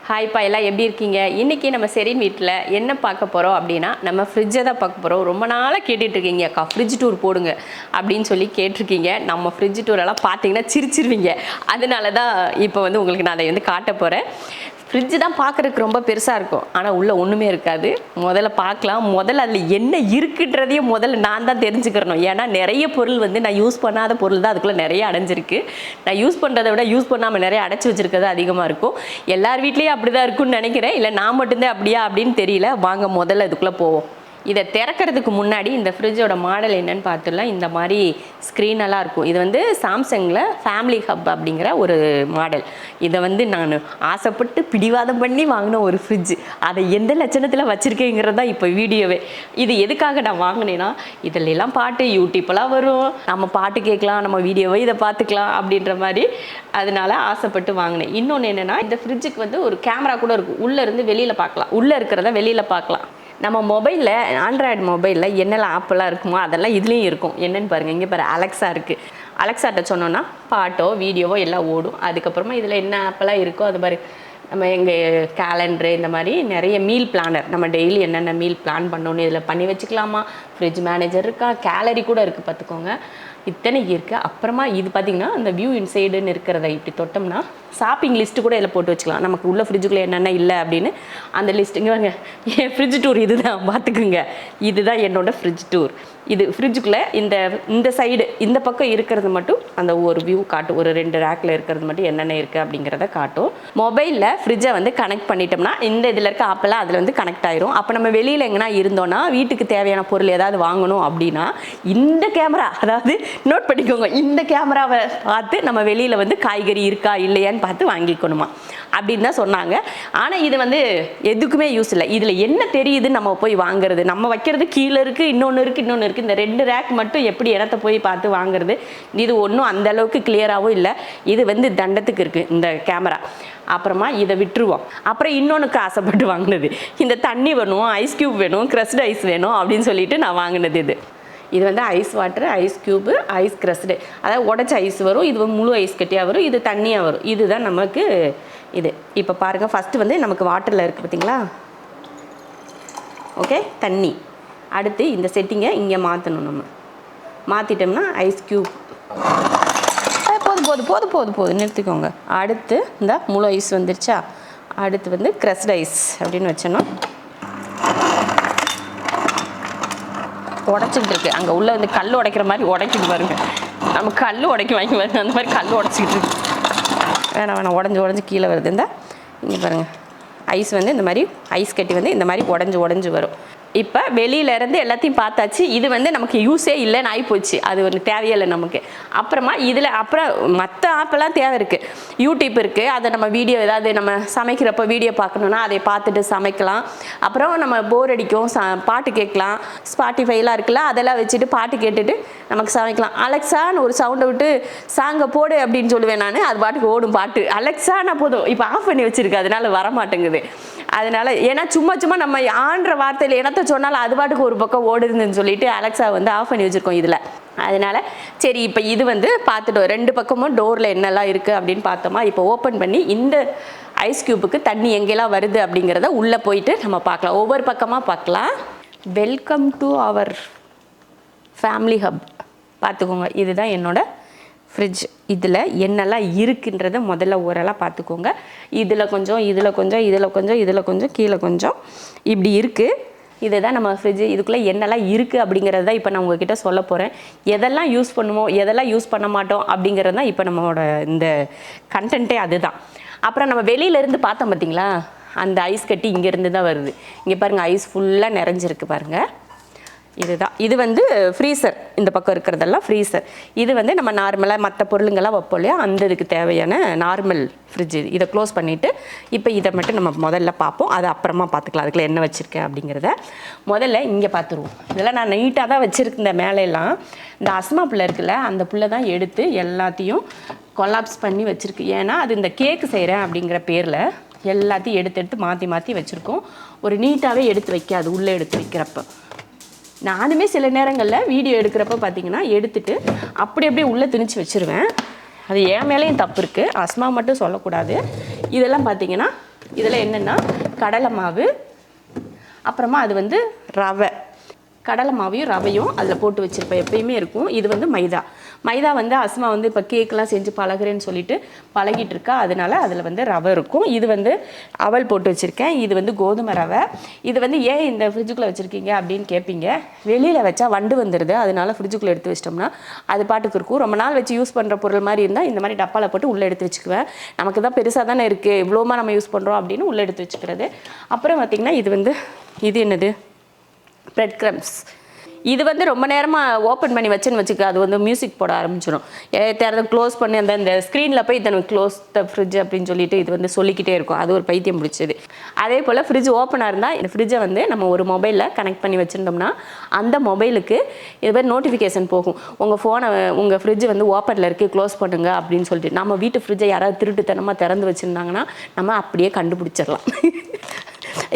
Hi பா, எல்லாம் எப்படி இருக்கீங்க? இன்றைக்கி நம்ம செரின் வீட்டில் என்ன பார்க்க போகிறோம் அப்படின்னா, நம்ம ஃப்ரிட்ஜை தான் பார்க்க போகிறோம். ரொம்ப நாளாக கேட்டுட்ருக்கீங்க, அக்கா ஃப்ரிட்ஜ் டூர் போடுங்க அப்படின்னு சொல்லி கேட்டிருக்கீங்க. நம்ம ஃப்ரிட்ஜ் டூரெல்லாம் பார்த்தீங்கன்னா சிரிச்சிருவீங்க. அதனால தான் இப்போ வந்து உங்களுக்கு நான் அதை காட்ட போகிறேன். ஃப்ரிட்ஜு தான் பார்க்குறதுக்கு ரொம்ப பெருசாக இருக்கும், ஆனால் உள்ளே ஒன்றுமே இருக்காது. முதல்ல பார்க்கலாம். முதல்ல அதில் என்ன இருக்குன்றதையும் முதல்ல நான் தான் தெரிஞ்சுக்கிறணும். ஏன்னா நிறைய பொருள் வந்து நான் யூஸ் பண்ணாத பொருள் தான் அதுக்குள்ளே நிறைய அடைஞ்சிருக்கு. நான் யூஸ் பண்ணுறதை விட யூஸ் பண்ணாமல் நிறைய அடைச்சி வச்சுருக்கிறது அதிகமாக இருக்கும். எல்லார் வீட்லேயும் அப்படி தான் இருக்குன்னு நினைக்கிறேன். இல்லை நான் மட்டும்தான் அப்படியா அப்படின்னு தெரியல. வாங்க முதல்ல இதுக்குள்ளே போவோம். இதை திறக்கிறதுக்கு முன்னாடி இந்த ஃப்ரிட்ஜோட மாடல் என்னன்னு பார்த்துடலாம். இந்த மாதிரி ஸ்க்ரீனெல்லாம் இருக்கும். இது வந்து சாம்சங்கில் ஃபேமிலி ஹப் அப்படிங்கிற ஒரு மாடல். இதை வந்து நான் ஆசைப்பட்டு பிடிவாதம் பண்ணி வாங்கின ஒரு ஃப்ரிட்ஜு. அதை எந்த லட்சணத்தில் வச்சுருக்கேங்கிறது தான் இப்போ வீடியோவே. இது எதுக்காக நான் வாங்கினேன்னா, இதிலெல்லாம் பாட்டு யூடியூப்பெல்லாம் வரும், நம்ம பாட்டு கேட்கலாம், நம்ம வீடியோவை இதை பார்த்துக்கலாம் அப்படின்ற மாதிரி. அதனால ஆசைப்பட்டு வாங்கினேன். இன்னொன்று என்னென்னா, இந்த ஃப்ரிட்ஜுக்கு வந்து ஒரு கேமரா கூட இருக்கும். உள்ளேருந்து வெளியில் பார்க்கலாம், உள்ளே இருக்கிறத வெளியில் பார்க்கலாம். நம்ம மொபைலில், ஆண்ட்ராய்டு மொபைலில் என்னெல்லாம் ஆப்பெல்லாம் இருக்குமோ அதெல்லாம் இதுலேயும் இருக்கும். என்னென்னு பாருங்கள். இங்கே பாரு, அலெக்ஸா இருக்குது. அலெக்ஸாட்ட சொன்னோன்னா பாட்டோ வீடியோவோ எல்லாம் ஓடும். அதுக்கப்புறமா இதில் என்ன ஆப்பெல்லாம் இருக்கோ அது மாதிரி நம்ம எங்கள் கேலண்டரு, இந்த மாதிரி நிறைய மீல் பிளானர், நம்ம டெய்லி என்னென்ன மீல் பிளான் பண்ணோன்னு இதில் பண்ணி வச்சுக்கலாமா. ஃப்ரிட்ஜ் மேனேஜர் இருக்கா, கேலரி கூட இருக்குது பார்த்துக்கோங்க. இத்தனைக்கு இருக்குது. அப்புறமா இது பார்த்திங்கன்னா, அந்த வியூ இன்சைடுன்னு இருக்கிறத இப்படி தொட்டோம்னா ஷாப்பிங் லிஸ்ட்டு கூட இதில் போட்டு வச்சுக்கலாம். நமக்கு உள்ள ஃப்ரிட்ஜுக்குள்ளே என்னென்ன இல்லை அப்படின்னு அந்த லிஸ்ட். இங்கே வாங்க, என் ஃப்ரிட்ஜ் டூர் இது தான், பார்த்துக்குங்க. இதுதான் என்னோடய ஃப்ரிட்ஜ் டூர். இது ஃப்ரிட்ஜுக்குள்ளே இந்த சைடு இந்த பக்கம் இருக்கிறது மட்டும் அந்த ஒரு வியூ காட்டும். ஒரு 2 ரேக்கில் இருக்கிறது மட்டும் என்னென்ன இருக்குது அப்படிங்கிறத காட்டும். மொபைலில் ஃப்ரிட்ஜை வந்து கனெக்ட் பண்ணிட்டோம்னா இந்த இதில் இருக்க ஆப்பெல்லாம் அதில் வந்து கனெக்ட் ஆயிரும். அப்போ நம்ம வெளியில் எங்கன்னா இருந்தோன்னா, வீட்டுக்கு தேவையான பொருள் ஏதாவது வாங்கணும் அப்படின்னா இந்த கேமரா, அதாவது நோட் பண்ணிக்கோங்க, இந்த கேமராவை பார்த்து நம்ம வெளியில் வந்து காய்கறி இருக்கா இல்லையான்னு பார்த்து வாங்கிக்கணுமா அப்படின்னு தான் சொன்னாங்க. ஆனால் இது வந்து எதுக்குமே யூஸ் இல்லை. இதில் என்ன தெரியுதுன்னு நம்ம போய் வாங்குறது, நம்ம வைக்கிறது கீழே இருக்குது, இன்னொன்று இருக்குது, இன்னொன்று இருக்குது. இந்த 2 ரேக் மட்டும் எப்படி இடத்த போய் பார்த்து வாங்குறது? இது ஒன்றும் அந்த அளவுக்கு கிளியராகவும் இல்லை. இது வந்து தண்டத்துக்கு இருக்குது இந்த கேமரா. அப்புறமா இதை விட்டுருவோம். அப்புறம் இன்னொன்றுக்கு ஆசைப்பட்டு வாங்கினது, இந்த தண்ணி வேணும், ஐஸ் க்யூப் வேணும், க்ரஸ்டு ஐஸ் வேணும் அப்படின்னு சொல்லிட்டு நான் வாங்கினது. இது வந்து ice water, ice cube, ice crushed, அதாவது உடச்ச ஐஸ் வரும். இது முழு ஐஸ் கட்டியாக வரும், இது தண்ணியாக வரும். இதுதான் நமக்கு இது. இப்போ பாருங்கள், ஃபஸ்ட்டு வந்து நமக்கு வாட்டரில் இருக்குது பார்த்தீங்களா, ஓகே, தண்ணி. அடுத்து இந்த செட்டிங்கை இங்கே மாற்றணும். நம்ம மாற்றிட்டோம்னா ஐஸ் க்யூப், போதும் நிறுத்திக்கோங்க. அடுத்து இந்த முழு ஐஸ் வந்துருச்சா. அடுத்து வந்து க்ரஸ்டு ஐஸ் அப்படின்னு வச்சோன்னா உடச்சிக்கிட்டு இருக்கு. அங்கே உள்ள வந்து கல் உடைக்கிற மாதிரி உடைக்கிட்டு பாருங்க. நம்ம கல் உடைக்க வாங்கி பாருங்க, அந்த மாதிரி கல் உடச்சிக்கிட்டு இருக்கு. வேணாம், உடஞ்சி கீழே வருது. இந்த இங்கே பாருங்கள், ஐஸ் வந்து இந்த மாதிரி ஐஸ் கட்டி வந்து இந்த மாதிரி உடஞ்சி வரும். இப்போ வெளியிலேருந்து எல்லாத்தையும் பார்த்தாச்சு. இது வந்து நமக்கு யூஸே இல்லைன்னு ஆகிப்போச்சு. அது ஒன்று தேவையில்லை நமக்கு. அப்புறமா இதில் அப்புறம் மற்ற ஆப்பெல்லாம் தேவை இருக்குது. யூடியூப் இருக்குது, அதை நம்ம வீடியோ ஏதாவது நம்ம சமைக்கிறப்போ வீடியோ பார்க்கணுன்னா அதை பார்த்துட்டு சமைக்கலாம். அப்புறம் நம்ம போர் அடிக்கும், பாட்டு கேட்கலாம். ஸ்பாட்டிஃபைலாம் இருக்குல்ல, அதெல்லாம் வச்சுட்டு பாட்டு கேட்டுட்டு நமக்கு சமைக்கலாம். அலெக்ஸான்னு ஒரு சவுண்டை விட்டு சாங்கை போடு அப்படின்னு சொல்லுவேன் நான். அது பாட்டுக்கு ஓடும் பாட்டு. அலெக்ஸானா போதும், இப்போ ஆஃப் பண்ணி வச்சுருக்கு, அதனால வரமாட்டேங்குது. அதனால ஏன்னா சும்மா நம்ம ஆன்ற வார்த்தையில் என்னத்தை சொன்னாலும் அது பாட்டுக்கு ஒரு பக்கம் ஓடுதுன்னு சொல்லிட்டு அலெக்ஸா வந்து ஆஃப் பண்ணி வச்சுருக்கோம் இதில். அதனால சரி, இப்போ இது வந்து பார்த்துட்டோம். 2 பக்கமும் டோரில் என்னெல்லாம் இருக்குது அப்படின்னு பார்த்தோமா. இப்போ ஓப்பன் பண்ணி இந்த ஐஸ் க்யூபுக்கு தண்ணி எங்கெல்லாம் வருது அப்படிங்கிறத உள்ளே போயிட்டு நம்ம பார்க்கலாம். ஒவ்வொரு பக்கமாக பார்க்கலாம். Welcome to our family hub. பார்த்துக்கோங்க, இதுதான் என்னோட ஃப்ரிட்ஜ். இதில் என்னெல்லாம் இருக்குன்றதை முதல்ல ஓரளவு பார்த்துக்கோங்க. இதில் கொஞ்சம், கீழே கொஞ்சம் இப்படி இருக்குது. இதுதான் நம்ம ஃப்ரிட்ஜு. இதுக்குள்ளே என்னெல்லாம் இருக்குது அப்படிங்கிறது தான் இப்போ நான் உங்ககிட்ட சொல்ல போகிறேன். எதெல்லாம் யூஸ் பண்ணுவோம், எதெல்லாம் யூஸ் பண்ண மாட்டோம் அப்படிங்கிறது தான் இப்போ நம்மளோட இந்த கண்டென்ட்டே அதுதான். அப்புறம் நம்ம வெளியிலேருந்து பார்த்தோம் பார்த்தீங்களா, அந்த ஐஸ் கட்டி இங்கேருந்து தான் வருது. இங்கே பாருங்கள், ஐஸ் ஃபுல்லாக நிறைஞ்சிருக்கு பாருங்கள். இதுதான். இது வந்து ஃப்ரீசர். இந்த பக்கம் இருக்கிறதெல்லாம் ஃப்ரீசர். இது வந்து நம்ம நார்மலாக மற்ற பொருளுங்கள்லாம் வைப்போம் இல்லையா, அந்த இதுக்கு தேவையான நார்மல் ஃப்ரிட்ஜ். இதை க்ளோஸ் பண்ணிவிட்டு இப்போ இதை மட்டும் நம்ம முதல்ல பார்ப்போம். அதை அப்புறமா பார்த்துக்கலாம், அதுக்குள்ள என்ன வச்சுருக்கேன் அப்படிங்கிறத. முதல்ல இங்கே பார்த்துருவோம். இதெல்லாம் நான் நீட்டாக தான் வச்சுருக்கேன். மேலெல்லாம் இந்த அஸ்மா புள்ள இருக்குல்ல, அந்த புள்ள தான் எடுத்து எல்லாத்தையும் கொலாப்ஸ் பண்ணி வச்சுருக்கு. ஏன்னா அது இந்த கேக்கு செய்கிறேன் அப்படிங்கிற பேரில் எல்லாத்தையும் எடுத்து மாற்றி வச்சுருக்கோம். ஒரு நீட்டாகவே எடுத்து வைக்காது உள்ளே எடுத்து வைக்கிறப்ப. நானுமே சில நேரங்களில் வீடியோ எடுக்கிறப்ப பார்த்தீங்கன்னா எடுத்துகிட்டு அப்படியே உள்ளே திணிச்சு வச்சுருவேன். அது என் மேலேயும் தப்பு இருக்குது, அஸ்மா மட்டும் சொல்லக்கூடாது. இதெல்லாம் பார்த்தீங்கன்னா இதில் என்னென்னா கடலை மாவு, அப்புறமா அது வந்து ரவை, கடலை மாவையும் ரவையும் அதில் போட்டு வச்சுருப்பேன், எப்பயுமே இருக்கும். இது வந்து மைதா வந்து அஸ்மா வந்து இப்போ கேக்கெலாம் செஞ்சு பழகுறேன்னு சொல்லிட்டு பழகிட்டு இருக்கா, அதனால அதில் வந்து ரவை இருக்கும். இது வந்து அவல் போட்டு வச்சுருக்கேன். இது வந்து கோதுமை ரவை. இது வந்து ஏன் இந்த ஃப்ரிட்ஜுக்குள்ளே வச்சுருக்கீங்க அப்படின்னு கேட்பீங்க. வெளியில் வச்சா வண்டு வந்துடுது, அதனால ஃப்ரிட்ஜுக்குள்ளே எடுத்து வச்சிட்டோம்னா அது பாட்டுக்கு இருக்கும். ரொம்ப நாள் வச்சு யூஸ் பண்ணுற பொருள் மாதிரி இருந்தால் இந்த மாதிரி டப்பாவில் போட்டு உள்ளே எடுத்து வச்சுக்குவேன். நமக்கு தான் பெருசாக தானே இருக்குது, இவ்வளோமா நம்ம யூஸ் பண்ணுறோம் அப்படின்னு உள்ளே எடுத்து வச்சுக்கிறது. அப்புறம் பார்த்திங்கன்னா இது என்னது, பிரெட் க்ரம்ஸ். இது வந்து ரொம்ப நேரமாக ஓப்பன் பண்ணி வச்சுன்னு வச்சுக்க, அது வந்து மியூசிக் போட ஆரம்பிச்சிடும். தேர்தல் க்ளோஸ் பண்ணி இந்த ஸ்க்ரீனில் போய் தனக்கு க்ளோஸ் த ஃப்ரிட்ஜ் அப்படின்னு சொல்லிட்டு இது வந்து சொல்லிக்கிட்டே இருக்கும். அது ஒரு பைத்தியம் பிடிச்சது. அதே போல் ஃப்ரிட்ஜ் ஓப்பனாக இருந்தால் இந்த ஃப்ரிட்ஜை வந்து நம்ம ஒரு மொபைலில் கனெக்ட் பண்ணி வச்சுருந்தோம்னா அந்த மொபைலுக்கு இது மாதிரி நோட்டிஃபிகேஷன் போகும். உங்கள் ஃப்ரிட்ஜ் வந்து ஓப்பனில் இருக்குது, க்ளோஸ் பண்ணுங்க அப்படின்னு சொல்லிட்டு. நம்ம வீட்டு ஃப்ரிட்ஜை யாராவது திருட்டுத்தனமாக திறந்து வச்சுருந்தாங்கன்னா நம்ம அப்படியே கண்டுபிடிச்சிடலாம்.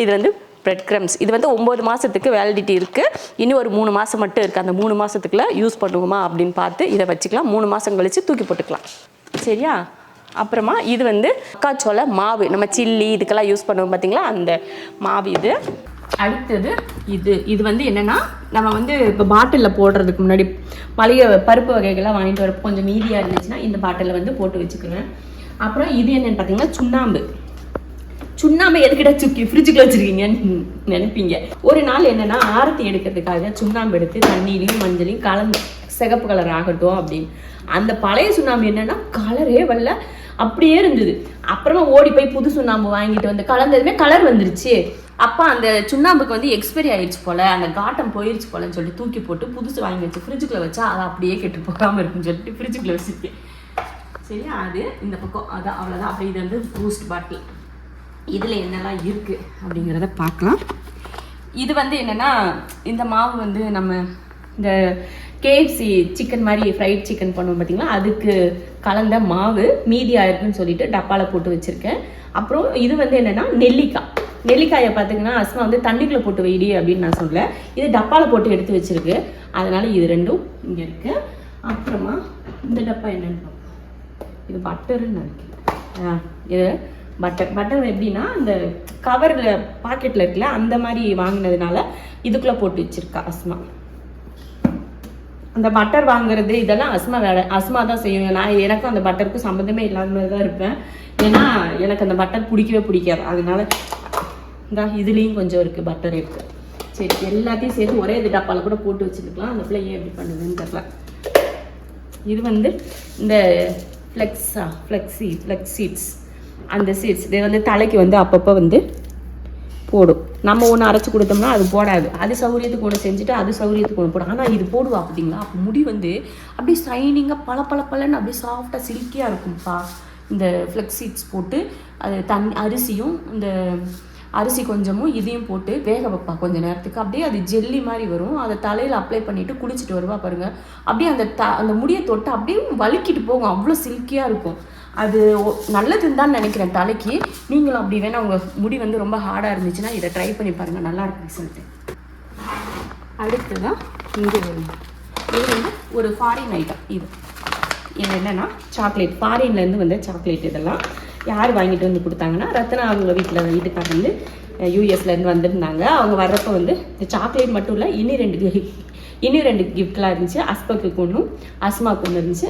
இது வந்து பிரெட் க்ரம்ஸ். இது வந்து 9 மாதத்துக்கு வேலிடிட்டி இருக்குது. இன்னும் ஒரு 3 மாதம் மட்டும் இருக்குது. அந்த 3 மாதத்துக்குள்ளே யூஸ் பண்ணுவோமா அப்படின்னு பார்த்து இதை வச்சுக்கலாம். 3 மாதம் கழித்து தூக்கி போட்டுக்கலாம். சரியா? அப்புறமா இது வந்து மக்காச்சோள மாவு, நம்ம சில்லி இதுக்கெல்லாம் யூஸ் பண்ணுவோம் பார்த்தீங்களா, அந்த மாவு இது. அடுத்தது இது வந்து என்னென்னா, நம்ம வந்து இப்போ பாட்டிலில் போடுறதுக்கு முன்னாடி மளிகை பருப்பு வகைகள்லாம் வாங்கிட்டு வரப்போ கொஞ்சம் மீதியாக இருந்துச்சுன்னா இந்த பாட்டிலில் வந்து போட்டு வச்சுக்குவேன். அப்புறம் இது என்னென்னு பார்த்தீங்கன்னா சுண்ணாம்பு எதுக்கிட்ட ஃப்ரிட்ஜுக்குள்ள வச்சுருக்கீங்கன்னு நினைப்பீங்க. ஒரு நாள் என்னென்னா ஆரத்தி எடுக்கிறதுக்காக சுண்ணாம்பு எடுத்து தண்ணீரையும் மஞ்சளையும் கலந்து சிகப்பு கலர் ஆகட்டும் அப்படின்னு. அந்த பழைய சுண்ணாம்பு என்னென்னா கலரே வரல, அப்படியே இருந்தது. அப்புறமா ஓடி போய் புது சுண்ணாம்பு வாங்கிட்டு வந்து கலந்ததுமே கலர் வந்துருச்சு. அப்போ அந்த சுண்ணாம்புக்கு வந்து எக்ஸ்பைரி ஆயிடுச்சு போல், அந்த காட்டம் போயிடுச்சு போலன்னு சொல்லிட்டு தூக்கி போட்டு புதுசு வாங்கி வச்சு ஃப்ரிட்ஜுக்குள்ளே வச்சா அதை அப்படியே கெட்டு போகாமல் இருக்குன்னு சொல்லிட்டு ஃப்ரிட்ஜுக்குள்ளே வச்சுருக்கேன். சரியா? அது இந்த பக்கம் அதான், அவ்வளோதான். அப்படி இது வந்து பூஸ்ட் பாட்டில். இதில் என்னெல்லாம் இருக்குது அப்படிங்கிறத பார்க்கலாம். இது வந்து என்னென்னா, இந்த மாவு வந்து நம்ம இந்த KFC சிக்கன் மாதிரி ஃப்ரைட் சிக்கன் பண்ணுவோம் பார்த்தீங்களா, அதுக்கு கலந்த மாவு மீதி ஆயிருக்குன்னு சொல்லிட்டு டப்பாவில் போட்டு வச்சுருக்கேன். அப்புறம் இது வந்து என்னென்னா நெல்லிக்காயை பார்த்தீங்கன்னா அஸ்மா வந்து தண்ணிக்குள்ளே போட்டு வைடி அப்படின்னு நான் சொல்லலை, இது டப்பாவில் போட்டு எடுத்து வச்சுருக்கு. அதனால் இது ரெண்டும் இங்கே இருக்குது. அப்புறமா இந்த டப்பா என்னென்னு பார்ப்போம். இது பட்டருன்னு நினைக்கிறேன். இது பட்டர் எப்படின்னா இந்த கவரில் பாக்கெட்டில் இருக்குல்ல அந்த மாதிரி வாங்கினதுனால இதுக்குள்ளே போட்டு வச்சுருக்கா அஸ்மா. அந்த பட்டர் வாங்குறது இதெல்லாம் அஸ்மா தான் செய்யும். எனக்கும் அந்த பட்டருக்கும் சம்மந்தமே இல்லாத மாதிரி தான் இருப்பேன். ஏன்னா எனக்கு அந்த பட்டர் பிடிக்காது. அதனால இதுலேயும் கொஞ்சம் இருக்குது, பட்டர் இருக்குது. சரி, எல்லாத்தையும் சேர்த்து ஒரே இது டப்பாவில் கூட போட்டு வச்சுருக்கலாம். அந்த பிள்ளை ஏன் எப்படி பண்ணுதுன்னு தெரியல. இது வந்து இந்த ஃப்ளெக்ஸ் சீட்ஸ், அந்த சீட்ஸ் இது வந்து தலைக்கு வந்து அப்பப்போ வந்து போடும். நம்ம ஒன்று அரைச்சி கொடுத்தோம்னா அது போடாது. அது சௌகரியத்துக்கு ஒன்று செஞ்சுட்டு அது சௌகரியத்துக்கு ஒன்று போடும். ஆனால் இது போடுவா பார்த்தீங்களா, அப்போ முடி வந்து அப்படியே ஷைனிங்காக பளபளன்னு அப்படியே சாஃப்டாக சில்கியாக இருக்கும்ப்பா. இந்த ஃப்ளெக்ஸ் சீட்ஸ் போட்டு அது அரிசியும் இந்த அரிசி கொஞ்சமும் இதையும் போட்டு வேக வைப்பா கொஞ்சம் நேரத்துக்கு. அப்படியே அது ஜெல்லி மாதிரி வரும். அதை தலையில் அப்ளை பண்ணிவிட்டு குளிச்சுட்டு வருவா பாருங்கள். அப்படியே அந்த முடியை தொட்டு அப்படியே வலிக்கிட்டு போகும், அவ்வளோ சில்கியாக இருக்கும். அது நல்லதுன்னு தான் நினைக்கிறேன் தலைக்கு. நீங்களும் அப்படி வேணால் உங்கள் முடி வந்து ரொம்ப ஹார்டாக இருந்துச்சுன்னா இதை ட்ரை பண்ணி பாருங்கள், நல்லாயிருக்கும் ரிசல்ட்டு. அடுத்துதான் இது வந்து ஒரு ஃபாரின் ஐட்டம். இது என்னென்னா சாக்லேட், ஃபாரின்லேருந்து வந்த சாக்லேட். இதெல்லாம் யார் வாங்கிட்டு வந்து கொடுத்தாங்கன்னா, ரத்னா அவங்க வீட்டுக்காரர் வந்து யூஎஸ்லேருந்து வந்திருந்தாங்க. அவங்க வர்றப்போ வந்து இந்த சாக்லேட் மட்டும் இல்லை, இன்னும் ரெண்டு கிஃப்ட்லாம் இருந்துச்சு. அஸ்பாக்கு ஒன்றும் அஸ்மாவுக்கு ஒன்று இருந்துச்சு.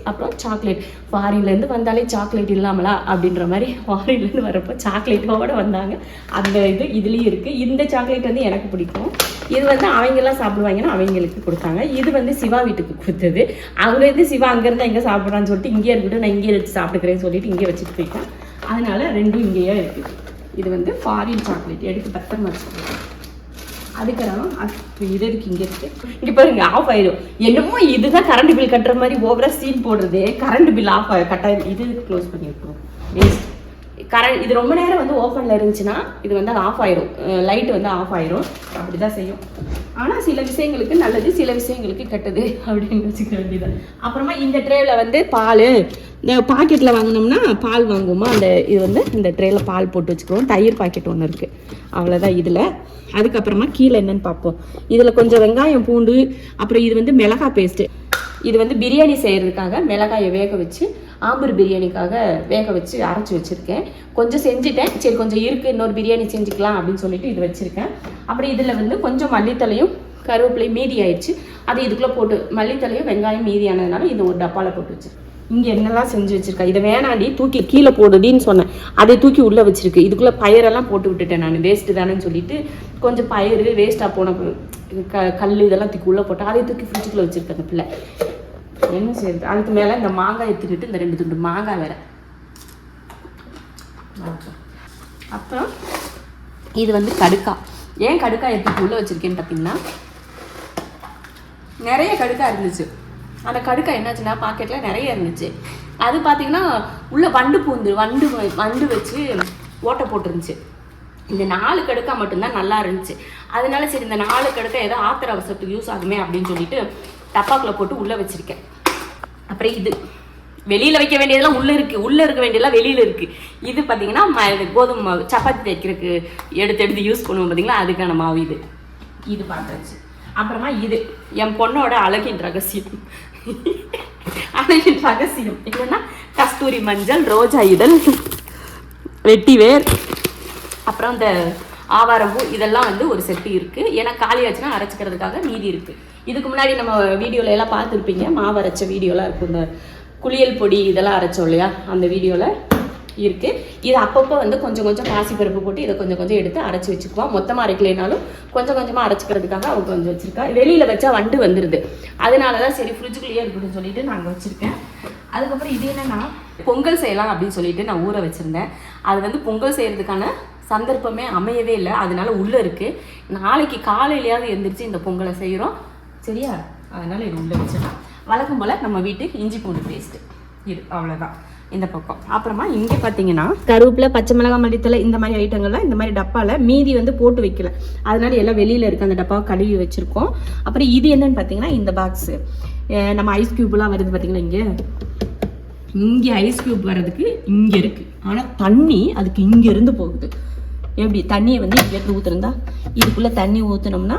அப்புறம் சாக்லேட். ஃபாரின்லேருந்து வந்தாலே சாக்லேட் இல்லாமலா அப்படின்ற மாதிரி ஃபாரின்லேருந்து வரப்போ சாக்லேட்டோடு வந்தாங்க. அந்த இதுலேயும் இருக்குது. இந்த சாக்லேட் வந்து எனக்கு பிடிக்கும். இது வந்து அவங்கெல்லாம் சாப்பிடுவாங்கன்னா அவங்களுக்கு கொடுத்தாங்க. இது வந்து சிவா வீட்டுக்கு கொடுத்தது. அங்கேருந்து சிவா அங்கேருந்து எங்கே சாப்பிட்றான்னு சொல்லிட்டு இங்கேயே இருக்கட்டும், நான் இங்கேயே வச்சு சாப்பிட்டுக்கிறேன்னு சொல்லிட்டு இங்கே வச்சுட்டு போயிட்டேன். அதனால் ரெண்டும் இங்கேயே இருக்குது. இது வந்து ஃபாரின் சாக்லேட், எடுத்து பத்திரமா வச்சுருக்கேன். அதுக்கப்புறம் இது இருக்கு, இங்கே இருக்குது. இங்கே பாருங்க, ஆஃப் ஆயிடும். என்னமோ இதுதான் கரண்ட் பில் கட்டுற மாதிரி ஓவராக சீன் போடுறது. கரண்ட் பில் ஆஃப் கட்டாயிடும். இது க்ளோஸ் பண்ணி விட்டுரும், வேஸ்ட். இது ரொம்ப நேரம் வந்து ஓப்பனில் இருந்துச்சுன்னா இது வந்து ஆஃப் ஆயிரும், லைட் வந்து ஆஃப் ஆயிரும். அப்படி தான் செய்யும். ஆனால் சில விஷயங்களுக்கு நல்லது, சில விஷயங்களுக்கு கெட்டது அப்படின்னு வச்சுக்க வேண்டியது. அப்புறமா இந்த ட்ரேவில் வந்து பால், இந்த பாக்கெட்டில் வாங்கினோம்னா பால் வாங்குவோமா, இது வந்து இந்த ட்ரேயில் பால் போட்டு வச்சுக்குவோம். தயிர் பாக்கெட் ஒன்று இருக்குது, அவ்வளோதான் இதில். அதுக்கப்புறமா கீழே என்னன்னு பார்ப்போம். இதில் கொஞ்சம் வெங்காயம், பூண்டு, அப்புறம் இது வந்து மிளகாய் பேஸ்ட்டு. இது வந்து பிரியாணி செய்கிறதுக்காக மிளகாயை வேக வச்சு ஆம்பூர் பிரியாணிக்காக வேக வச்சு அரைச்சி வச்சுருக்கேன். கொஞ்சம் செஞ்சுட்டேன், சரி கொஞ்சம் இருக்குது இன்னொரு பிரியாணி செஞ்சுக்கலாம் அப்படின்னு சொல்லிட்டு இது வச்சுருக்கேன். அப்புறம் இதில் வந்து கொஞ்சம் மல்லித்தலையும் கருவேப்பிலையும் மீதி ஆயிடுச்சு, அது இதுக்குள்ளே போட்டு மல்லித்தலையும் வெங்காயம் மீதியானதுனால இது ஒரு டப்பாவில் போட்டு வச்சுருக்கேன். இங்கே என்னெல்லாம் செஞ்சு வச்சுருக்கேன், இதை வேணாண்டி தூக்கி கீழே போடுடின்னு சொன்னேன், அதை தூக்கி உள்ளே வச்சுருக்கு. இதுக்குள்ளே பயிரெல்லாம் போட்டு விட்டுட்டேன் நான், வேஸ்ட்டு தானேன்னு சொல்லிட்டு கொஞ்சம் பயிர் வேஸ்ட்டாக போன கல் இதெல்லாம் தூக்கி உள்ளே போட்டேன், அதை தூக்கி ஃப்ரிட்ஜுக்குள்ளே வச்சுருக்கேன். அந்த பிள்ளை என்ன செய்யுது, அதுக்கு மேலே இந்த மாங்காய் எடுத்துக்கிட்டு இந்த 2 துண்டு மாங்காய் வேறு. அப்புறம் இது வந்து கடுக்காய். ஏன் கடுக்காய் எடுத்துட்டு உள்ளே வச்சுருக்கேன்னு பார்த்தீங்கன்னா, நிறைய கடுக்காய் இருந்துச்சு. அந்த கடுக்காய் என்னாச்சுன்னா பாக்கெட்டில் நிறைய இருந்துச்சு. அது பார்த்தீங்கன்னா உள்ளே வண்டு பூந்து வண்டு வச்சு ஓட்டை போட்டுருந்துச்சு. இந்த 4 கடுக்காய் மட்டும்தான் நல்லா இருந்துச்சு. அதனால சரி இந்த 4 கடுக்காய் ஏதோ ஆத்திர அவசரத்துக்கு யூஸ் ஆகுமே அப்படின்னு சொல்லிட்டு டப்பாக்குள்ளே போட்டு உள்ளே வச்சுருக்கேன். அப்புறம் இது வெளியில் வைக்க வேண்டியதெல்லாம் உள்ளே இருக்குது, உள்ளே இருக்க வேண்டியதெல்லாம் வெளியில் இருக்குது. இது பார்த்தீங்கன்னா கோதுமை மாவு சப்பாத்தி தைக்கிறதுக்கு எடுத்து யூஸ் பண்ணுவோம் பார்த்தீங்களா, அதுக்கான மாவு இது. இது பார்த்தாச்சு. அப்புறமா இது என் பொண்ணோட அழகின் ரகசியம். அழகின் ரகசியம் என்னன்னா கஸ்தூரி மஞ்சள், ரோஜா இதழ், வெட்டிவேர், அப்புறம் இந்த ஆவாரம்பூ இதெல்லாம் வந்து ஒரு செட்டு இருக்குது. ஏன்னா காலியாச்சுன்னா அரைச்சிக்கிறதுக்காக மீதி இருக்குது. இதுக்கு முன்னாடி நம்ம வீடியோவில் எல்லாம் பார்த்துருப்பீங்க, மாவு அரைச்ச வீடியோலாம் இருக்கும். இந்த குளியல் பொடி இதெல்லாம் அரைச்சோம் இல்லையா, அந்த வீடியோவில் இருக்குது. இது அப்பப்போ வந்து கொஞ்சம் கொஞ்சம் பாசிப்பருப்பு போட்டு இதை கொஞ்சம் கொஞ்சம் எடுத்து அரைச்சி வச்சுக்குவோம். மொத்தமாக அரைக்கலைனாலும் கொஞ்சம் கொஞ்சமாக அரைச்சிக்கிறதுக்காக அவங்க கொஞ்சம் வச்சுருக்கா. வெளியில் வச்சா வண்டு வந்துடுது, அதனால தான் சரி ஃப்ரிட்ஜுக்குள்ளேயே இருக்குன்னு சொல்லிட்டு நாங்கள் வச்சுருக்கேன். அதுக்கப்புறம் இது என்னென்னா பொங்கல் செய்யலாம் அப்படின்னு சொல்லிட்டு நான் ஊற வச்சுருந்தேன். அது வந்து பொங்கல் செய்கிறதுக்கான சந்தர்ப்பமே அமையவே இல்லை, அதனால உள்ளே இருக்குது. நாளைக்கு காலையிலையாவது எழுந்திரிச்சு இந்த பொங்கலை செய்கிறோம் சரியா, அதனால் இது உள்ளே வச்சிடலாம். வழக்கம் போல் நம்ம வீட்டுக்கு இஞ்சி பூண்டு பேஸ்ட்டு இது அவ்வளோதான் இந்த பக்கம். அப்புறமா இங்கே பார்த்தீங்கன்னா கருவேப்பிலை, பச்சை மிளகாய், மல்லித்தலை இந்த மாதிரி ஐட்டங்கள்லாம் இந்த மாதிரி டப்பாவில் மீதி வந்து போட்டு வைக்கல, அதனால எல்லாம் வெளியில் இருக்க அந்த டப்பாவை கழுவி வச்சுருக்கோம். அப்புறம் இது என்னன்னு பார்த்தீங்கன்னா இந்த பாக்ஸு நம்ம ஐஸ் க்யூப்லாம் வருது பார்த்தீங்களா, இங்கே ஐஸ் க்யூப் வர்றதுக்கு இங்கே இருக்குது, ஆனால் தண்ணி அதுக்கு இங்கேருந்து போகுது. எப்படி தண்ணியை வந்து இங்கேருந்து ஊற்றுருந்தா இதுக்குள்ளே தண்ணி ஊற்றுனோம்னா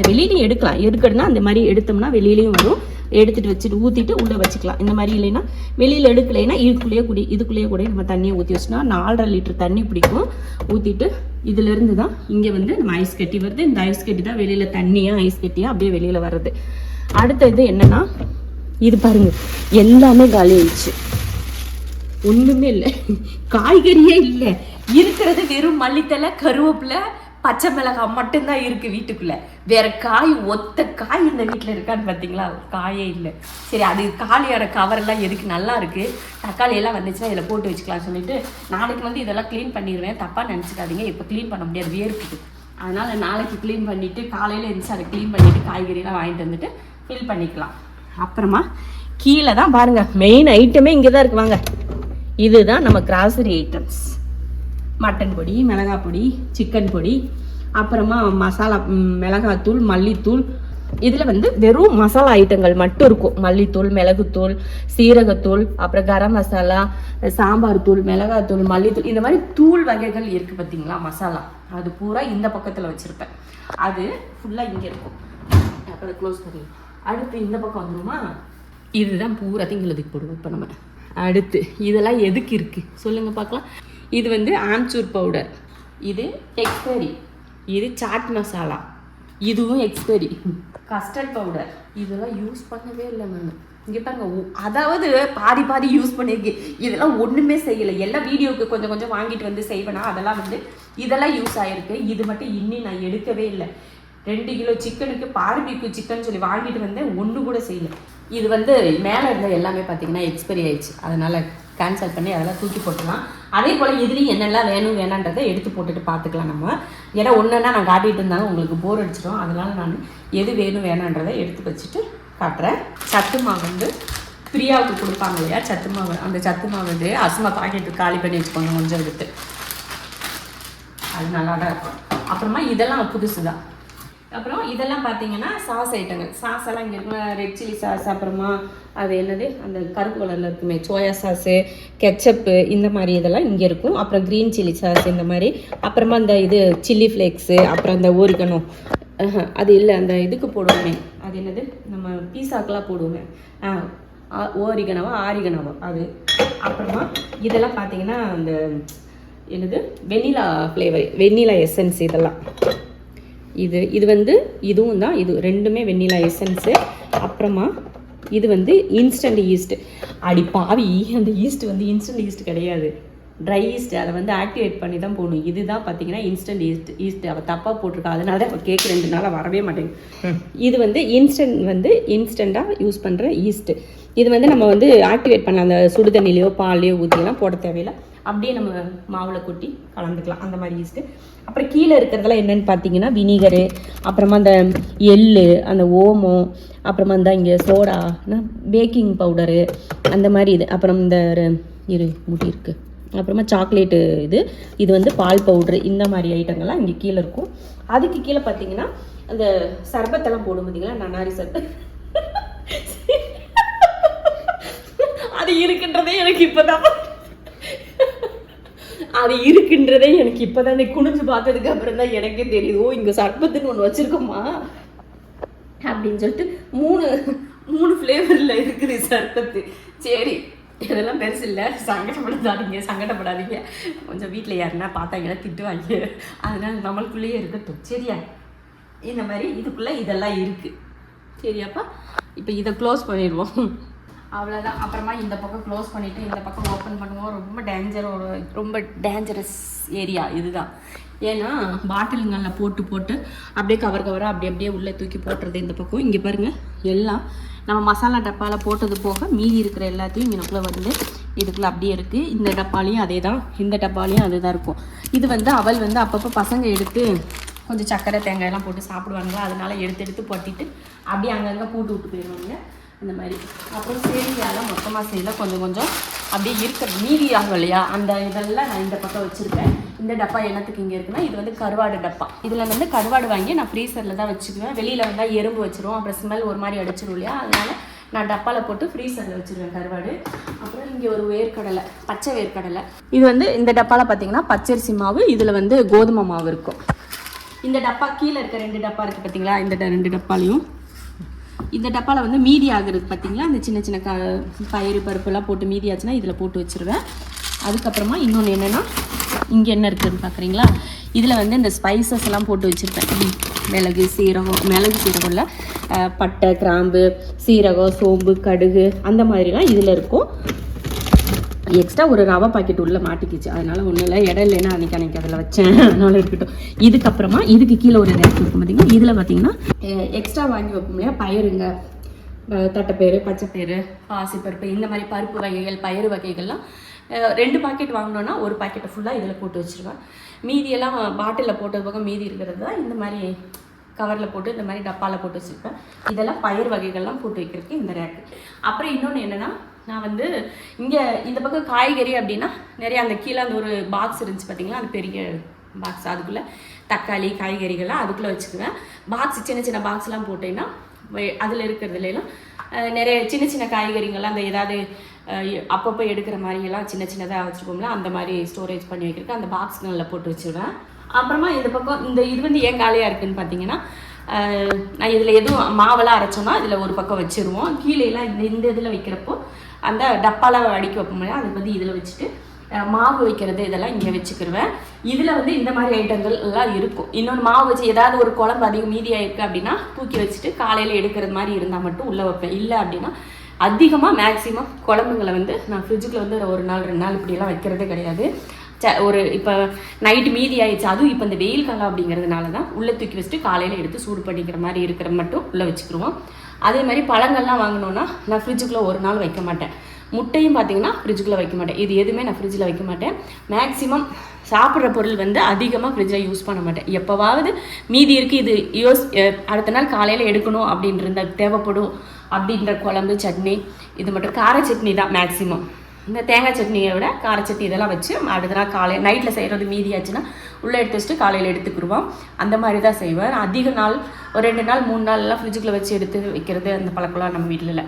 வெளியிலையும் எடுக்கணும்னா அந்த மாதிரி எடுத்தோம்னா வெளியிலையும் வரும். எடுத்துகிட்டு வச்சுட்டு ஊற்றிட்டு உள்ளே வச்சுக்கலாம். இந்த மாதிரி இல்லைன்னா வெளியில் எடுக்கலைன்னா இதுக்குள்ளேயே கூட நம்ம தண்ணியை ஊற்றி வச்சுனா 4.5 லிட்டர் தண்ணி பிடிக்கும். ஊற்றிட்டு இதுலேருந்து தான் இங்கே வந்து நம்ம ஐஸ் கட்டி வருது. இந்த ஐஸ் கட்டி தான் வெளியில் தண்ணியாக ஐஸ் கட்டியாக அப்படியே வெளியில் வர்றது. அடுத்த இது என்னென்னா இது பாருங்கள், எல்லாமே காலி ஆயிடுச்சு, ஒன்றுமே இல்லை, காய்கறியே இல்லை. இருக்கிறது வெறும் மல்லித்தலை, கருவேப்பிலை, பச்சை மிளகாய் மட்டும்தான் இருக்குது வீட்டுக்குள்ளே. வேறு காய் ஒத்த காய் இந்த வீட்டில் இருக்கான்னு பார்த்தீங்களா, காயே இல்லை. சரி அது காலியான கவரெல்லாம் எதுக்கு, நல்லா இருக்குது. தக்காளி எல்லாம் வந்துச்சுன்னா இதில் போட்டு வச்சுக்கலாம் சொல்லிட்டு நாளைக்கு வந்து இதெல்லாம் க்ளீன் பண்ணிடுவேன். தப்பாக நினச்சிக்காதீங்க, இப்போ க்ளீன் பண்ண முடியாது, வேர்க்குது. அதனால் நாளைக்கு க்ளீன் பண்ணிவிட்டு காலையில் இருந்துச்சு அதை க்ளீன் பண்ணிவிட்டு காய்கறியெல்லாம் வாங்கிட்டு வந்துட்டு ஃபில் பண்ணிக்கலாம். அப்புறமா கீழே தான் பாருங்கள் மெயின் ஐட்டமே இங்கே தான் இருக்குது. வாங்க, இதுதான் நம்ம கிராசரி ஐட்டம்ஸ். மட்டன் பொடி, மிளகாய் பொடி, சிக்கன் பொடி, அப்புறமா மசாலா மிளகாத்தூள், மல்லித்தூள். இதில் வந்து வெறும் மசாலா ஐட்டங்கள் மட்டும் இருக்கும். மல்லித்தூள், மிளகுத்தூள், சீரகத்தூள், அப்புறம் கரம் மசாலா, சாம்பார் தூள், மிளகாத்தூள், மல்லித்தூள், இந்த மாதிரி தூள் வகைகள் இருக்குது பார்த்தீங்களா மசாலா. அது பூரா இந்த பக்கத்தில் வச்சுருப்பேன். அது ஃபுல்லாக இங்கே இருக்கும். அப்புறம் க்ளோஸ் பண்ணி அடுத்து இந்த பக்கம் வந்துடுமா, இதுதான் பூராத்தையும் இதில் போடுவோம். இப்போ நம்ம அடுத்து இதெல்லாம் எதுக்கு இருக்குது சொல்லுங்கள் பார்க்கலாம். இது வந்து ஆம்ச்சூர் பவுடர், இது எக்ஸ்பைரி, இது சாட் மசாலா, இதுவும் எக்ஸ்பைரி, கஸ்டர்ட் பவுடர், இதெல்லாம் யூஸ் பண்ணவே இல்லை நான். இங்கே பாருங்க, அதாவது பாதி யூஸ் பண்ணியிருக்கு. இதெல்லாம் ஒன்றுமே செய்யலை, எல்லாம் வீடியோவுக்கு கொஞ்சம் கொஞ்சம் வாங்கிட்டு வந்து செய்வேனா, அதெல்லாம் வந்து இதெல்லாம் யூஸ் ஆகிருக்கு. இது மட்டும் இன்னும் நான் எடுக்கவே இல்லை. 2 கிலோ சிக்கனுக்கு பார்பிக்யூ சிக்கன் சொல்லி வாங்கிட்டு வந்தேன், ஒன்று கூட செய்யலை. இது வந்து மேலே இருந்த எல்லாமே பார்த்தீங்கன்னா எக்ஸ்பைரி ஆயிடுச்சு, அதனால் கேன்சல் பண்ணி அதெல்லாம் தூக்கி போட்டுக்கலாம். அதே போல் இதுலேயும் என்னெல்லாம் வேணான்றதை எடுத்து போட்டுட்டு பார்த்துக்கலாம் நம்ம. ஏன்னா ஒன்றுன்னா நான் காட்டிகிட்டு இருந்தாங்க உங்களுக்கு போர் அடிச்சிடும், அதனால் நான் எது வேணான்றதை எடுத்து வச்சுட்டு காட்டுறேன். சத்து மாவு வந்து பிரியாவுக்கு கொடுப்பாங்க இல்லையா சத்து மாவு, அந்த சத்து மாவு வந்து அசுமா பாக்கெட்டு காலி பண்ணி வச்சுக்கோங்க கொஞ்சம் எடுத்து, அது நல்லா தான் இருக்கும். அப்புறமா இதெல்லாம் புதுசு தான். அப்புறம் இதெல்லாம் பார்த்தீங்கன்னா சாஸ் ஐட்டங்கள். சாஸ் எல்லாம் இங்கே இருக்குன்னா ரெட் சில்லி சாஸ், அப்புறமா அது என்னது அந்த கருப்பு கலரில் இருக்குமே சோயா சாஸு, கெச்சப்பு, இந்த மாதிரி இதெல்லாம் இங்கே இருக்கும். அப்புறம் க்ரீன் சில்லி சாஸ் இந்த மாதிரி, அப்புறமா இந்த இது சில்லி ஃப்ளேக்ஸு, அப்புறம் அந்த ஓரிகனோ, அது இல்லை அந்த இதுக்கு போடுவோமே அது என்னது நம்ம பீஸாக்கெலாம் போடுவோமே ஓரிகனவா ஆரிகனவா அது. அப்புறமா இதெல்லாம் பார்த்தீங்கன்னா அந்த என்னது வெண்ணிலா ஃப்ளேவர், வெண்ணிலா எசன்ஸ் இதெல்லாம். இது வந்து இதுவும் தான், இது ரெண்டுமே வெண்ணிலா எசன்ஸு. அப்புறமா இது வந்து இன்ஸ்டன்ட் ஈஸ்ட். அடி பாவி, அந்த ஈஸ்ட் வந்து இன்ஸ்டன்ட் ஈஸ்ட் கிடையாது, ட்ரை ஈஸ்ட். அதை வந்து ஆக்டிவேட் பண்ணி தான் போடணும். இதுதான் பார்த்தீங்கன்னா இன்ஸ்டன்ட் ஈஸ்ட் அவள் தப்பாக போட்டிருக்கா, அதனால தான் அவள் கேட்க 2 நாளாக வரவே மாட்டேங்குது. இது வந்து இன்ஸ்டண்ட்டாக யூஸ் பண்ணுற ஈஸ்ட்டு. இது வந்து நம்ம வந்து ஆக்டிவேட் பண்ணலாம், அந்த சுடு தண்ணிலையோ பால்லையோ ஊற்றிலாம் போட தேவையில்லை, அப்படியே நம்ம மாவில் கொட்டி கலந்துக்கலாம், அந்த மாதிரி ஈஸ்ட்டு. அப்புறம் கீழே இருக்கிறதெல்லாம் என்னென்னு பார்த்தீங்கன்னா வினிகரு, அப்புறமா அந்த எள்ளு, அந்த ஓமம், அப்புறமா இந்த இங்கே சோடா, பேக்கிங் பவுடரு, அந்த மாதிரி இது. அப்புறம் இந்த முடி இருக்குது. அப்புறமா சாக்லேட்டு இது வந்து பால் பவுட்ரு, இந்த மாதிரி ஐட்டங்கள்லாம் இங்கே கீழே இருக்கும். அதுக்கு கீழே பார்த்தீங்கன்னா அந்த சர்பத்தெல்லாம் போடும் பார்த்தீங்களா, நன்னாரி சர்பத். அது இருக்குன்றதே எனக்கு இப்போதான் குனிஞ்சு பார்த்ததுக்கு அப்புறம் தான் எனக்கே தெரியுது, ஓ இங்கே சர்பத்துன்னு ஒன்று வச்சுருக்கோமா அப்படின்னு சொல்லிட்டு. 3 ஃப்ளேவரில் இருக்குது சர்பத்து. சரி, இதெல்லாம் பெருசு இல்லை, சங்கடப்படாதீங்க. கொஞ்சம் வீட்டில் யாருன்னா பார்த்தாங்கன்னா திட்டுவாங்க, அதனால நம்மளுக்குள்ளேயே இருக்கட்டும் சரியா. இந்த மாதிரி இதுக்குள்ளே இதெல்லாம் இருக்குது சரியாப்பா. இப்போ இதை க்ளோஸ் பண்ணிடுவோம், அவ்வளோதான். அப்புறமா இந்த பக்கம் க்ளோஸ் பண்ணிவிட்டு இந்த பக்கம் ஓப்பன் பண்ணுவோம். ரொம்ப டேஞ்சரஸ் ஏரியா இதுதான். ஏன்னா பாட்டிலுங்களில் போட்டு அப்படியே கவராக அப்படியே உள்ளே தூக்கி போட்டுறது இந்த பக்கம். இங்கே பாருங்கள், எல்லாம் நம்ம மசாலா டப்பாவில் போட்டது போக மீதி இருக்கிற எல்லாத்தையும் இங்கனக்குள்ளே வந்து இதுக்குள்ளே அப்படியே இருக்குது. இந்த டப்பாலையும் அதே தான், இந்த டப்பாலையும் அதே தான் இருக்கும். இது வந்து அவள் வந்து அப்பப்போ பசங்க எடுத்து கொஞ்சம் சர்க்கரை தேங்காயெல்லாம் போட்டு சாப்பிடுவாங்களா, அதனால எடுத்து போட்டிட்டு அப்படியே அங்கங்கே போட்டு விட்டு போயிடுவாங்க இந்த மாதிரி. அப்புறம் சேமியாலாம் மொத்தமாக செய்யல, கொஞ்சம் அப்படியே இருக்கிறது மீதி ஆகும் இல்லையா, அந்த இதெல்லாம் நான் இந்த பக்கம் வச்சுருக்கேன். இந்த டப்பா என்னத்துக்கு இங்கே இருக்குன்னா, இது வந்து கருவாடு டப்பா. இதில் வந்து கருவாடு வாங்கி நான் ஃப்ரீசரில் தான் வச்சுக்குவேன். வெளியில் வந்தால் எறும்பு வச்சிரும், அப்புறம் ஸ்மெல் ஒரு மாதிரி அடிச்சிடும் இல்லையா, அதனால் நான் டப்பாவில் போட்டு ஃப்ரீசரில் வச்சுருவேன் கருவாடு. அப்புறம் இங்கே ஒரு வேர்க்கடலை, பச்சை வேர்க்கடலை. இது வந்து இந்த டப்பாவில் பார்த்தீங்கன்னா பச்சரிசி மாவு, இதில் வந்து கோதுமை மாவு இருக்கும். இந்த டப்பா கீழே இருக்க 2 டப்பா இருக்குது பார்த்தீங்களா, இந்த 2 டப்பாலையும் இந்த டப்பாவில் வந்து மீதி ஆகுறது பார்த்தீங்களா, அந்த சின்ன பயிறு பருப்புலாம் போட்டு மீதி ஆச்சுன்னா இதில் போட்டு வச்சுருவேன். அதுக்கப்புறமா இன்னொன்று என்னென்னா, இங்கே என்ன இருக்குதுன்னு பார்க்குறீங்களா, இதில் வந்து இந்த ஸ்பைசஸ் எல்லாம் போட்டு வச்சுருப்பேன். மிளகு சீரகம் இல்லை, பட்டை கிராம்பு சீரகம் சோம்பு கடுகு அந்த மாதிரிலாம் இதில் இருக்கும். எக்ஸ்ட்ரா ஒரு ரவை பாக்கெட் உள்ளே மாட்டிக்கிச்சு, அதனால் ஒன்றும் இல்லை, இடம் இல்லைன்னா அன்றைக்கி அதில் வச்சேன், அதனால் இருக்கட்டும். இதுக்கப்புறமா இதுக்கு கீழே ஒரு ரேக் இருக்கும் பார்த்தீங்கன்னா, இதில் பார்த்தீங்கன்னா எக்ஸ்ட்ரா வாங்கி வைப்போம் இல்லையா, பயிருங்க, தட்டைப்பயிறு, பச்சைப்பயிறு, பாசிப்பருப்பு, இந்த மாதிரி பருப்பு வகைகள், பயிறு வகைகள்லாம் 2 பாக்கெட் வாங்கினோன்னா ஒரு பாக்கெட்டை ஃபுல்லாக இதில் போட்டு வச்சுருவேன். மீதியெல்லாம் பாட்டிலில் போட்டது போக மீதி இருக்கிறது தான் இந்த மாதிரி கவரில் போட்டு இந்த மாதிரி டப்பாவில் போட்டு வச்சுருப்பேன். இதெல்லாம் பயிர் வகைகள்லாம் போட்டு வைக்கிறதுக்கு இந்த ரேக்கு. அப்புறம் இன்னொன்று என்னென்னா, நான் வந்து இங்கே இந்த பக்கம் காய்கறி அப்படின்னா நிறைய அந்த கீழே அந்த ஒரு பாக்ஸ் இருந்துச்சு பார்த்தீங்களா, அந்த பெரிய பாக்ஸ், அதுக்குள்ளே தக்காளி காய்கறிகள்லாம் அதுக்குள்ளே வச்சுக்குவேன். பாக்ஸ் சின்ன பாக்ஸ்லாம் போட்டேன்னா அதில் இருக்கிறதுலாம் நிறைய சின்ன காய்கறிகள்லாம் அந்த ஏதாவது அப்பப்போ எடுக்கிற மாதிரியெல்லாம் சின்னதாக வச்சுருப்போம்ல, அந்த மாதிரி ஸ்டோரேஜ் பண்ணி வைக்கிறதுக்கு அந்த பாக்ஸ்களில் போட்டு வச்சுருவேன். அப்புறமா இந்த பக்கம் இது வந்து ஏன் காலியாக இருக்குதுன்னு பார்த்தீங்கன்னா, நான் இதில் எதுவும் மாவெல்லாம் அரைச்சோன்னா இதில் ஒரு பக்கம் வச்சுருவோம். கீழேலாம் இந்த இதில் வைக்கிறப்போ அந்த டப்பாவில் அடிக்க வைப்போம் இல்லையா, அதுக்கு வந்து இதில் வச்சுட்டு மாவு வைக்கிறது இதெல்லாம் இங்கே வச்சுக்கிடுவேன். இதில் வந்து இந்த மாதிரி ஐட்டங்கள் எல்லாம் இருக்கும். இன்னொன்று மாவு வச்சு ஏதாவது ஒரு குழம்பு அதிகம் மீதியாக இருக்குது அப்படின்னா தூக்கி வச்சுட்டு காலையில் எடுக்கிறது மாதிரி இருந்தால் மட்டும் உள்ளே வைப்பேன். இல்லை அப்படின்னா அதிகமாக மேக்ஸிமம் குழம்புங்களை வந்து நான் ஃப்ரிட்ஜுக்குள்ள வந்து ஒரு நாள் 2 நாள் இப்படியெல்லாம் வைக்கிறதே கிடையாது. ஒரு இப்போ நைட்டு மீதி ஆயிடுச்சு, அதுவும் இப்போ இந்த வெயில் காலம் அப்படிங்கிறதுனால தான் உள்ளே தூக்கி வச்சுட்டு காலையில் எடுத்து சூடு பண்ணிக்கிற மாதிரி இருக்கிற மட்டும் உள்ளே வச்சுக்கிடுவோம். அதே மாதிரி பழங்கள்லாம் வாங்கினோன்னா நான் ஃப்ரிட்ஜுக்குள்ளே ஒரு நாள் வைக்க மாட்டேன். முட்டையும் பார்த்தீங்கன்னா ஃப்ரிட்ஜுக்குள்ளே வைக்க மாட்டேன். இது எதுவுமே நான் ஃப்ரிட்ஜில் வைக்க மாட்டேன். மேக்ஸிமம் சாப்பிட்ற பொருள் வந்து அதிகமாக ஃப்ரிட்ஜில் யூஸ் பண்ண மாட்டேன். எப்போவாவது மீதி இருக்குது, இது அடுத்த நாள் காலையில் எடுக்கணும் அப்படின்ற தேவைப்படும் அப்படின்ற குழம்பு சட்னி, இது மட்டும் கார சட்னி தான் மேக்ஸிமம். இந்த தேங்காய் சட்னியை விட கார சட்னி இதெல்லாம் வச்சு அடுத்த நாள் காலையில் நைட்டில் செய்கிறது மீதியாச்சுன்னா உள்ளே எடுத்து வச்சுட்டு காலையில் எடுத்துக்கிடுவோம். அந்த மாதிரி தான் செய்வேன். அதிக நாள் ஒரு 2 நாள் 3 நாள்லாம் ஃப்ரிட்ஜுக்குள்ளே வச்சு எடுத்து வைக்கிறது அந்த பழக்கம்லாம் நம்ம வீட்டில் இல்லை.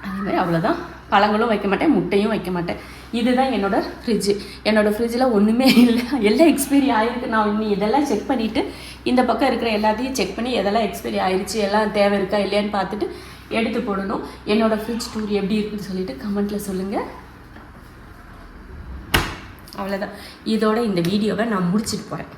அதேமாதிரி அவ்வளோதான். பழங்களும் வைக்க மாட்டேன், முட்டையும் வைக்க மாட்டேன். இதுதான் என்னோடய ஃப்ரிட்ஜு. என்னோடய ஃப்ரிட்ஜில் ஒன்றுமே இல்லை, எல்லாம் எக்ஸ்பைரி ஆகிருக்கு. நான் இன்னும் இதெல்லாம் செக் பண்ணிவிட்டு இந்த பக்கம் இருக்கிற எல்லாத்தையும் செக் பண்ணி எதெல்லாம் எக்ஸ்பைரி ஆயிடுச்சு, எல்லாம் தேவை இருக்கா இல்லையான்னு பார்த்துட்டு எடுத்து போடணும். என்னோடய ஃப்ரிட்ஜ் டூர் எப்படி இருக்குன்னு சொல்லிட்டு கமெண்ட்டில் சொல்லுங்கள். அவ்வளோதான், இதோட இந்த வீடியோவை நான் முடிச்சுட்டு போகிறேன்.